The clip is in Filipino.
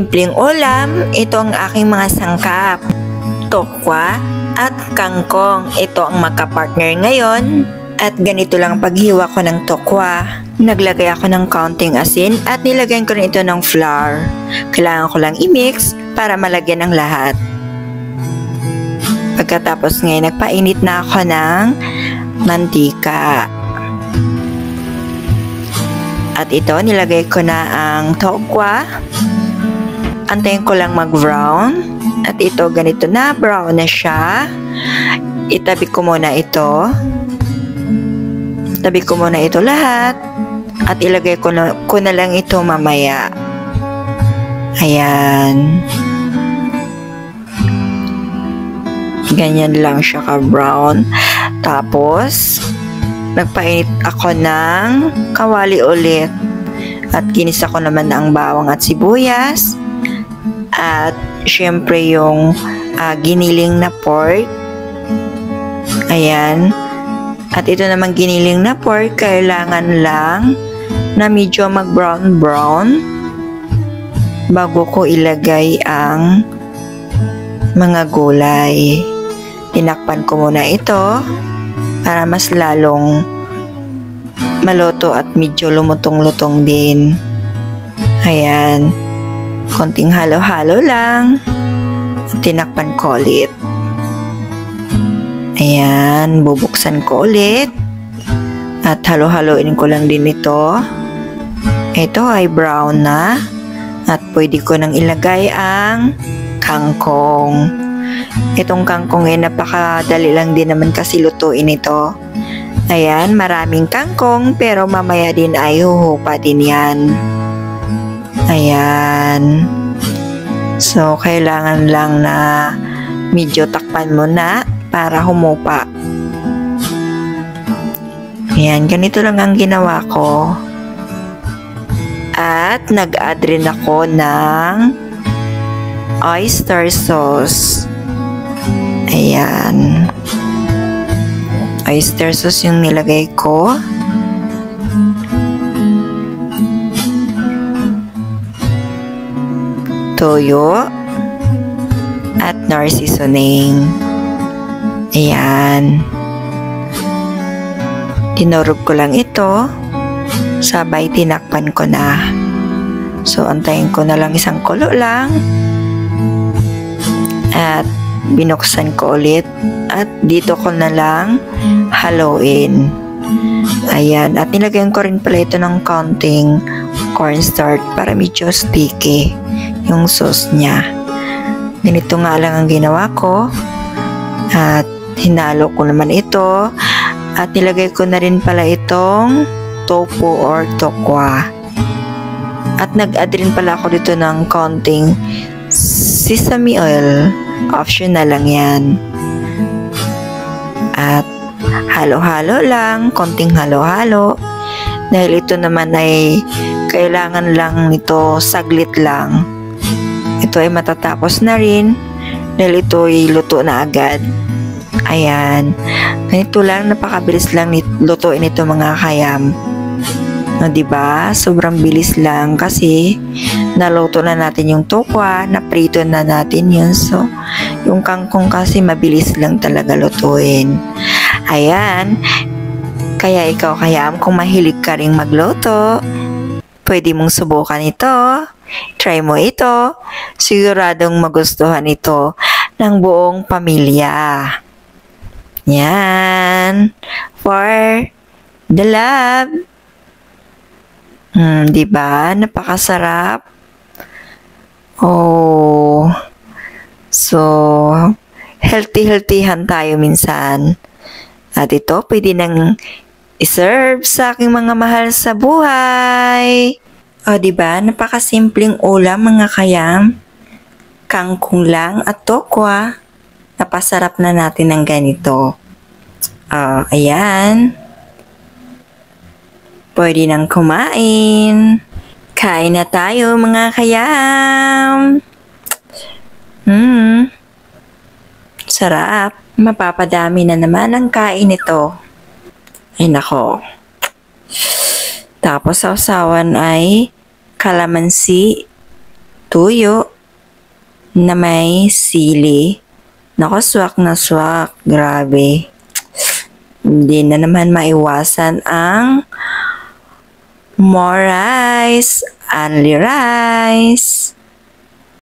simpleng ulam, ito ang aking mga sangkap. Tokwa at kangkong, ito ang magka-partner ngayon. At ganito lang paghiwa ko ng tokwa. Naglagay ako ng kaunting asin at nilagyan ko rin ito ng flour. Kailangan ko lang i-mix para malagyan ng lahat. Pagkatapos ngayon, nagpainit na ako ng mantika. At ito, nilagay ko na ang tokwa. Antayin ko lang mag-brown. At ito, ganito na, brown na siya. Itabi ko muna ito. Tabi ko muna ito lahat. At ilagay ko na lang ito mamaya. Ayan. Ganyan lang siya ka-brown. Tapos, nagpainit ako ng kawali ulit. At ginisa ko naman ang bawang at sibuyas. At syempre yung giniling na pork. Ayan. At ito naman giniling na pork, kailangan lang na medyo mag-brown-brown bago ko ilagay ang mga gulay. Tinakpan ko muna ito para mas lalong maluto at medyo lumutong-lutong din. Ayan. Konting halo-halo lang. Tinakpan ko ulit. Ayan, bubuksan ko ulit. At halo-haloin ko lang din ito. Ito ay brown na. At pwede ko nang ilagay ang kangkong. Itong kangkong ay napakadali lang din naman kasi lutuin ito. Ayan, maraming kangkong pero mamaya din ay huhupa din yan. Ayan. So, kailangan lang na medyo takpan mo na para humupa. Ayan, ganito lang ang ginawa ko. At nag-add rin ako ng oyster sauce. Ayan. Oyster sauce yung nilagay ko. Toyo at nor seasoning. Ayan. Tinurog ko lang ito. Sabay tinakpan ko na. So, antayin ko na lang isang kulo lang. At binuksan ko ulit. At dito ko na lang haluin. Ayan. At nilagyan ko rin pala ito ng kaunting cornstarch para medyo sticky yung sauce niya. Ganito nga lang ang ginawa ko. At hinalo ko naman ito. At nilagay ko na rin pala itong tofu or tokwa. At nag-add rin pala ako dito ng konting sesame oil. Optional lang yan. At halo-halo lang. Konting halo-halo. Dahil ito naman ay kailangan lang nito saglit lang. Ito ay matatapos na rin. Dahil ito ay luto na agad. Ayan. Ganito lang, napakabilis lang lutuin ito mga kayam. No, diba? Sobrang bilis lang kasi naluto na natin yung tokwa, naprito na natin yun. So, yung kangkong kasi mabilis lang talaga lutuin. Ayan. Kaya ikaw kayam, kung mahilig ka ring magluto, pwede mong subukan ito. Try mo ito. Siguradong magustuhan ito ng buong pamilya. Yan. For the love. Diba? Napakasarap. Oh. So, healthy-healthyhan tayo minsan. At ito, pwede nang iserve sa aking mga mahal sa buhay. O, diba? Napakasimpleng ulam mga kayam. Kangkong lang at tokwa. Napasarap na natin ng ganito. Ayan. Pwede nang kumain. Kain na tayo mga kayam. Sarap. Mapapadami na naman ang kain ito. Ay nako. Tapos sausawan ay kalamansi tuyo na may sili. Nako, swak na swak. Grabe. Hindi na naman maiwasan ang more rice. Only rice.